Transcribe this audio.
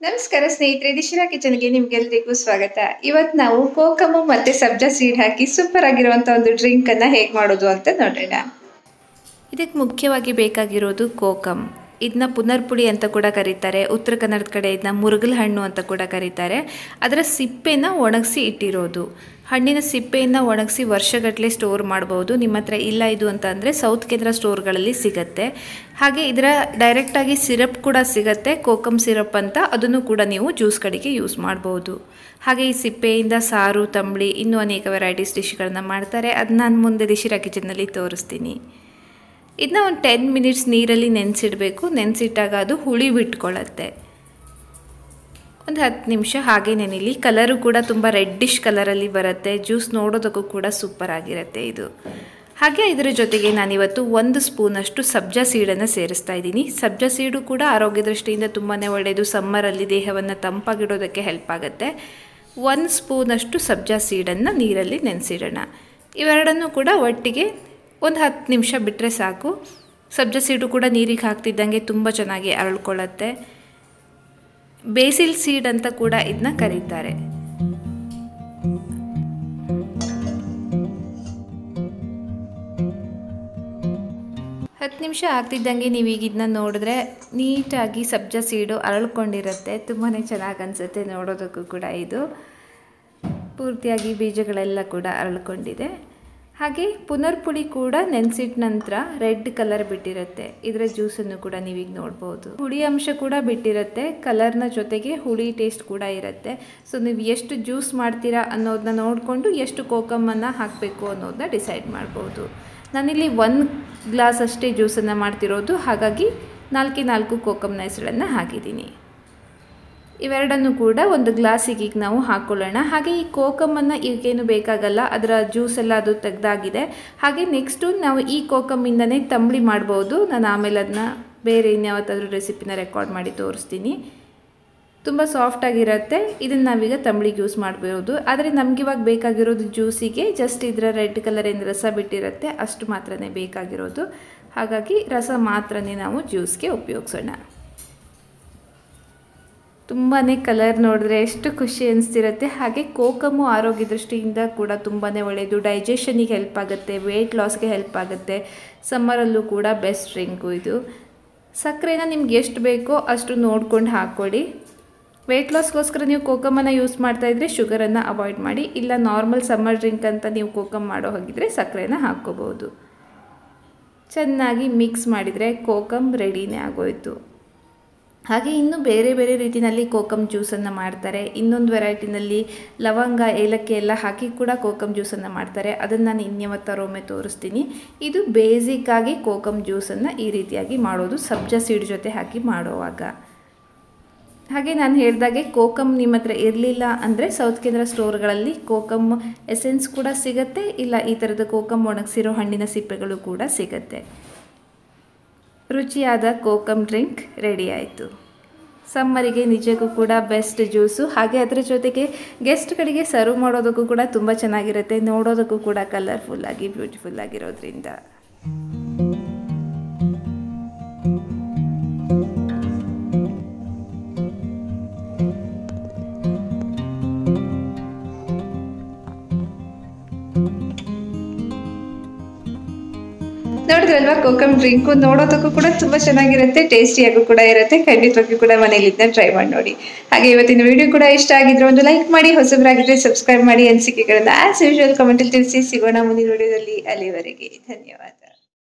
ನಮಸ್ಕಾರ ಸ್ನೇಹಿತರೆ, ದಿಶಿರಾ ಕಿಚನ್ಗೆ ನಿಮ್ಗೆಲ್ರಿಗೂ ಸ್ವಾಗತ. ಇವತ್ತು ನಾವು ಕೋಕಮು ಮತ್ತೆ ಸಬ್ಜಾ ಸೀಡ್ ಹಾಕಿ ಸೂಪರ್ ಆಗಿರುವಂತ ಒಂದು ಡ್ರಿಂಕ್ ಅನ್ನ ಹೇಗೆ ಮಾಡೋದು ಅಂತ ನೋಡೋಣ. ಇದಕ್ಕೆ ಮುಖ್ಯವಾಗಿ ಬೇಕಾಗಿರೋದು ಕೋಕಮ್. ಇದನ್ನ ಪುನರ್ಪುಳಿ ಅಂತ ಕೂಡ ಕರೀತಾರೆ. ಉತ್ತರ ಕನ್ನಡದ ಕಡೆ ಇದನ್ನ ಮುರುಗಲ್ ಹಣ್ಣು ಅಂತ ಕೂಡ ಕರೀತಾರೆ. ಅದರ ಸಿಪ್ಪೆನ ಒಣಗಿಸಿ ಇಟ್ಟಿರೋದು. ಹಣ್ಣಿನ ಸಿಪ್ಪೆಯನ್ನು ಒಣಗಿಸಿ ವರ್ಷಗಟ್ಟಲೆ ಸ್ಟೋರ್ ಮಾಡ್ಬೋದು. ನಿಮ್ಮ ಹತ್ರ ಇಲ್ಲ ಇದು ಅಂತ ಅಂದರೆ ಸೌತ್ ಕೇಂದ್ರ ಸ್ಟೋರ್ಗಳಲ್ಲಿ ಸಿಗುತ್ತೆ. ಹಾಗೆ ಇದರ ಡೈರೆಕ್ಟಾಗಿ ಸಿರಪ್ ಕೂಡ ಸಿಗುತ್ತೆ, ಕೋಕಮ್ ಸಿರಪ್ ಅಂತ. ಅದನ್ನು ಕೂಡ ನೀವು ಜ್ಯೂಸ್ ಕಡೆಗೆ ಯೂಸ್ ಮಾಡ್ಬೋದು. ಹಾಗೆ ಈ ಸಿಪ್ಪೆಯಿಂದ ಸಾರು, ತಂಬಳಿ, ಇನ್ನೂ ಅನೇಕ ವೆರೈಟೀಸ್ ಡಿಶ್ಗಳನ್ನು ಮಾಡ್ತಾರೆ. ಅದನ್ನ ನಾನು ಮುಂದೆ ದಿಶಿರಾ ಕಿಚನ್ನಲ್ಲಿ ತೋರಿಸ್ತೀನಿ. ಇದನ್ನ ಒಂದು 10 ಮಿನಿಟ್ಸ್ ನೀರಲ್ಲಿ ನೆನೆಸಿಡಬೇಕು. ನೆನೆಸಿಟ್ಟಾಗ ಅದು ಹುಳಿ ಬಿಟ್ಕೊಳ್ಳುತ್ತೆ. ಒಂದು 10 ನಿಮಿಷ ಹಾಗೆ ನೆನೆಲಿ. ಕಲರು ಕೂಡ ತುಂಬ ರೆಡ್ಡಿಶ್ ಕಲರಲ್ಲಿ ಬರುತ್ತೆ. ಜ್ಯೂಸ್ ನೋಡೋದಕ್ಕೂ ಕೂಡ ಸೂಪರ್ ಆಗಿರುತ್ತೆ ಇದು. ಹಾಗೆ ಇದರ ಜೊತೆಗೆ ನಾನಿವತ್ತು 1 ಸ್ಪೂನಷ್ಟು ಸಬ್ಜಾ ಸೀಡನ್ನು ಸೇರಿಸ್ತಾ ಇದ್ದೀನಿ. ಸಬ್ಜಾ ಸೀಡು ಕೂಡ ಆರೋಗ್ಯ ದೃಷ್ಟಿಯಿಂದ ತುಂಬಾ ಒಳ್ಳೆಯದು. ಸಮ್ಮರಲ್ಲಿ ದೇಹವನ್ನು ತಂಪಾಗಿಡೋದಕ್ಕೆ ಹೆಲ್ಪ್ ಆಗುತ್ತೆ. 1 ಸ್ಪೂನಷ್ಟು ಸಬ್ಜಾ ಸೀಡನ್ನು ನೀರಲ್ಲಿ ನೆನೆಸಿಡೋಣ. ಇವೆರಡನ್ನೂ ಕೂಡ ಒಟ್ಟಿಗೆ ಒಂದು 10 ನಿಮಿಷ ಬಿಟ್ಟರೆ ಸಾಕು. ಸಬ್ಜಾ ಸೀಡು ಕೂಡ ನೀರಿಗೆ ಹಾಕ್ತಿದ್ದಂಗೆ ತುಂಬ ಚೆನ್ನಾಗಿ ಅರಳ್ಕೊಳ್ಳುತ್ತೆ. ಬೇಸಿಲ್ ಸೀಡ್ ಅಂತ ಕೂಡ ಇದನ್ನ ಕರೀತಾರೆ. ಹತ್ತು ನಿಮಿಷ ಆಗ್ತಿದ್ದಂಗೆ ನೀವೀಗ ಇದನ್ನ ನೋಡಿದ್ರೆ ನೀಟಾಗಿ ಸಬ್ಜಾ ಸೀಡು ಅರಳ್ಕೊಂಡಿರುತ್ತೆ. ತುಂಬಾ ಚೆನ್ನಾಗಿ ಅನಿಸುತ್ತೆ ನೋಡೋದಕ್ಕೂ ಕೂಡ. ಇದು ಪೂರ್ತಿಯಾಗಿ ಬೀಜಗಳೆಲ್ಲ ಕೂಡ ಅರಳ್ಕೊಂಡಿದೆ. ಹಾಗೆ ಪುನರ್ಪುಳಿ ಕೂಡ ನೆನೆಸಿಟ್ಟ ನಂತರ ರೆಡ್ ಕಲರ್ ಬಿಟ್ಟಿರುತ್ತೆ. ಇದರ ಜ್ಯೂಸನ್ನು ಕೂಡ ನೀವೀಗ ನೋಡ್ಬೋದು. ಹುಳಿ ಅಂಶ ಕೂಡ ಬಿಟ್ಟಿರುತ್ತೆ. ಕಲರ್ನ ಜೊತೆಗೆ ಹುಳಿ ಟೇಸ್ಟ್ ಕೂಡ ಇರುತ್ತೆ. ಸೊ ನೀವು ಎಷ್ಟು ಜ್ಯೂಸ್ ಮಾಡ್ತೀರಾ ಅನ್ನೋದನ್ನ ನೋಡಿಕೊಂಡು ಎಷ್ಟು ಕೋಕಮ್ಮನ್ನು ಹಾಕಬೇಕು ಅನ್ನೋದನ್ನ ಡಿಸೈಡ್ ಮಾಡ್ಬೋದು. ನಾನಿಲ್ಲಿ 1 ಗ್ಲಾಸ್ ಅಷ್ಟೇ ಜ್ಯೂಸನ್ನು ಮಾಡ್ತಿರೋದು. ಹಾಗಾಗಿ 4 ಕೋಕಮ್ನ ಹೆಸರನ್ನು ಹಾಕಿದ್ದೀನಿ. ಇವೆರಡನ್ನು ಕೂಡ ಒಂದು ಗ್ಲಾಸಿಗೆ ಈಗ ನಾವು ಹಾಕ್ಕೊಳ್ಳೋಣ. ಹಾಗೆ ಈ ಕೋಕಮ್ಮನ್ನು ಈಗೇನು ಬೇಕಾಗಲ್ಲ, ಅದರ ಜ್ಯೂಸ್ ಎಲ್ಲ ಅದು ತೆಗೆದಾಗಿದೆ. ಹಾಗೆ ನೆಕ್ಸ್ಟು ನಾವು ಈ ಕೋಕಮ್ಮಿಂದನೇ ತಂಬಳಿ ಮಾಡ್ಬೋದು. ನಾನು ಆಮೇಲೆ ಅದನ್ನ ಬೇರೆ ಇನ್ಯಾವತ್ತಾದರೂ ರೆಸಿಪಿನ ರೆಕಾರ್ಡ್ ಮಾಡಿ ತೋರಿಸ್ತೀನಿ. ತುಂಬ ಸಾಫ್ಟಾಗಿರುತ್ತೆ. ಇದನ್ನು ನಾವೀಗ ತಂಬಳಿಗೆ ಯೂಸ್ ಮಾಡ್ಬೋದು. ಆದರೆ ನಮಗಿವಾಗ ಬೇಕಾಗಿರೋದು ಜ್ಯೂಸಿಗೆ ಜಸ್ಟ್ ಇದರ ರೆಡ್ ಕಲರ್ ಏನು ರಸ ಬಿಟ್ಟಿರುತ್ತೆ ಅಷ್ಟು ಮಾತ್ರನೇ ಬೇಕಾಗಿರೋದು. ಹಾಗಾಗಿ ರಸ ಮಾತ್ರನೇ ನಾವು ಜ್ಯೂಸ್ಗೆ ಉಪಯೋಗಿಸೋಣ. ತುಂಬಾ ಕಲರ್ ನೋಡಿದ್ರೆ ಎಷ್ಟು ಖುಷಿ ಅನಿಸ್ತಿರುತ್ತೆ. ಹಾಗೆ ಕೋಕಮ್ಮು ಆರೋಗ್ಯ ದೃಷ್ಟಿಯಿಂದ ಕೂಡ ತುಂಬಾ ಒಳ್ಳೆಯದು. ಡೈಜೆಷನಿಗೆ ಹೆಲ್ಪ್ ಆಗುತ್ತೆ, ವೆಯ್ಟ್ ಲಾಸ್ಗೆ ಹೆಲ್ಪ್ ಆಗುತ್ತೆ. ಸಮ್ಮರಲ್ಲೂ ಕೂಡ ಬೆಸ್ಟ್ ಡ್ರಿಂಕು ಇದು. ಸಕ್ಕರೆನ ನಿಮ್ಗೆ ಎಷ್ಟು ಬೇಕೋ ಅಷ್ಟು ನೋಡ್ಕೊಂಡು ಹಾಕ್ಕೊಳ್ಳಿ. ವೆಯ್ಟ್ ಲಾಸ್ಗೋಸ್ಕರ ನೀವು ಕೋಕಮ್ಮನ್ನು ಯೂಸ್ ಮಾಡ್ತಾಯಿದ್ರೆ ಶುಗರನ್ನು ಅವಾಯ್ಡ್ ಮಾಡಿ. ಇಲ್ಲ ನಾರ್ಮಲ್ ಸಮ್ಮರ್ ಡ್ರಿಂಕ್ ಅಂತ ನೀವು ಕೋಕಮ್ ಮಾಡೋ ಹಾಗಿದ್ರೆ ಸಕ್ಕರೆನ ಹಾಕ್ಕೋಬೋದು. ಚೆನ್ನಾಗಿ ಮಿಕ್ಸ್ ಮಾಡಿದರೆ ಕೋಕಮ್ ರೆಡಿನೇ ಆಗೋಯಿತು. ಹಾಗೆ ಇನ್ನೂ ಬೇರೆ ಬೇರೆ ರೀತಿಯಲ್ಲಿ ಕೋಕಮ್ ಜ್ಯೂಸನ್ನು ಮಾಡ್ತಾರೆ. ಇನ್ನೊಂದು ವೆರೈಟಿನಲ್ಲಿ ಲವಂಗ, ಏಲಕ್ಕಿ ಎಲ್ಲ ಹಾಕಿ ಕೂಡ ಕೋಕಮ್ ಜ್ಯೂಸನ್ನು ಮಾಡ್ತಾರೆ. ಅದನ್ನು ನಾನು ಇನ್ಯಾವತ್ತಾರೊಮ್ಮೆ ತೋರಿಸ್ತೀನಿ. ಇದು ಬೇಸಿಕ್ಕಾಗಿ ಕೋಕಮ್ ಜ್ಯೂಸನ್ನು ಈ ರೀತಿಯಾಗಿ ಮಾಡೋದು ಸಬ್ಜಾ ಸೀಡ್ ಜೊತೆ ಹಾಕಿ ಮಾಡುವಾಗ. ಹಾಗೆ ನಾನು ಹೇಳಿದಾಗೆ ಕೋಕಮ್ ನಿಮ್ಮ ಹತ್ರ ಇರಲಿಲ್ಲ ಅಂದರೆ ಸೌತ್ ಕೇಂದ್ರ ಸ್ಟೋರ್ಗಳಲ್ಲಿ ಕೋಕಮ್ ಎಸೆನ್ಸ್ ಕೂಡ ಸಿಗುತ್ತೆ. ಇಲ್ಲ ಈ ಥರದ ಕೋಕಮ್ ಒಣಗಿಸಿರೋ ಹಣ್ಣಿನ ಸಿಪ್ಪೆಗಳು ಕೂಡ ಸಿಗುತ್ತೆ. ರುಚಿಯಾದ ಕೋಕಮ್ ಡ್ರಿಂಕ್ ರೆಡಿ ಆಯಿತು. ಸಮ್ಮರಿಗೆ ನಿಜಕ್ಕೂ ಕೂಡ ಬೆಸ್ಟ್ ಜ್ಯೂಸು. ಹಾಗೆ ಅದರ ಜೊತೆಗೆ ಗೆಸ್ಟ್ಗಳಿಗೆ ಸರ್ವ್ ಮಾಡೋದಕ್ಕೂ ಕೂಡ ತುಂಬ ಚೆನ್ನಾಗಿರುತ್ತೆ. ನೋಡೋದಕ್ಕೂ ಕೂಡ ಕಲರ್ಫುಲ್ಲಾಗಿ ಬ್ಯೂಟಿಫುಲ್ ಆಗಿರೋದ್ರಿಂದ. ನೋಡಿದ್ರಲ್ವಾ, ಕೋಕಮ್ ಡ್ರಿಂಕು ನೋಡೋದಕ್ಕೂ ಕೂಡ ತುಂಬಾ ಚೆನ್ನಾಗಿರುತ್ತೆ, ಟೇಸ್ಟಿಯಾಗೂ ಕೂಡ ಇರುತ್ತೆ. ಖಂಡಿತವಾಗಿಯೂ ಕೂಡ ಮನೇಲಿ ಇದನ್ನ ಟ್ರೈ ಮಾಡಿ ನೋಡಿ. ಹಾಗೆ ಇವತ್ತಿನ ವಿಡಿಯೋ ಕೂಡ ಇಷ್ಟ ಆಗಿದ್ರೆ ಒಂದು ಲೈಕ್ ಮಾಡಿ, ಹೊಸಬರಾಗಿದ್ರೆ ಸಬ್ಸ್ಕ್ರೈಬ್ ಮಾಡಿ. ಅನಿಸಿಕೆಗಳನ್ನ ಆಸ್ ಯೂಶುವಲ್ ಕಮೆಂಟಲ್ಲಿ ತಿಳಿಸಿ. ಸಿಗೋಣ ಮುಂದಿನ ವಿಡಿಯೋದಲ್ಲಿ. ಅಲ್ಲಿವರೆಗೆ ಧನ್ಯವಾದ.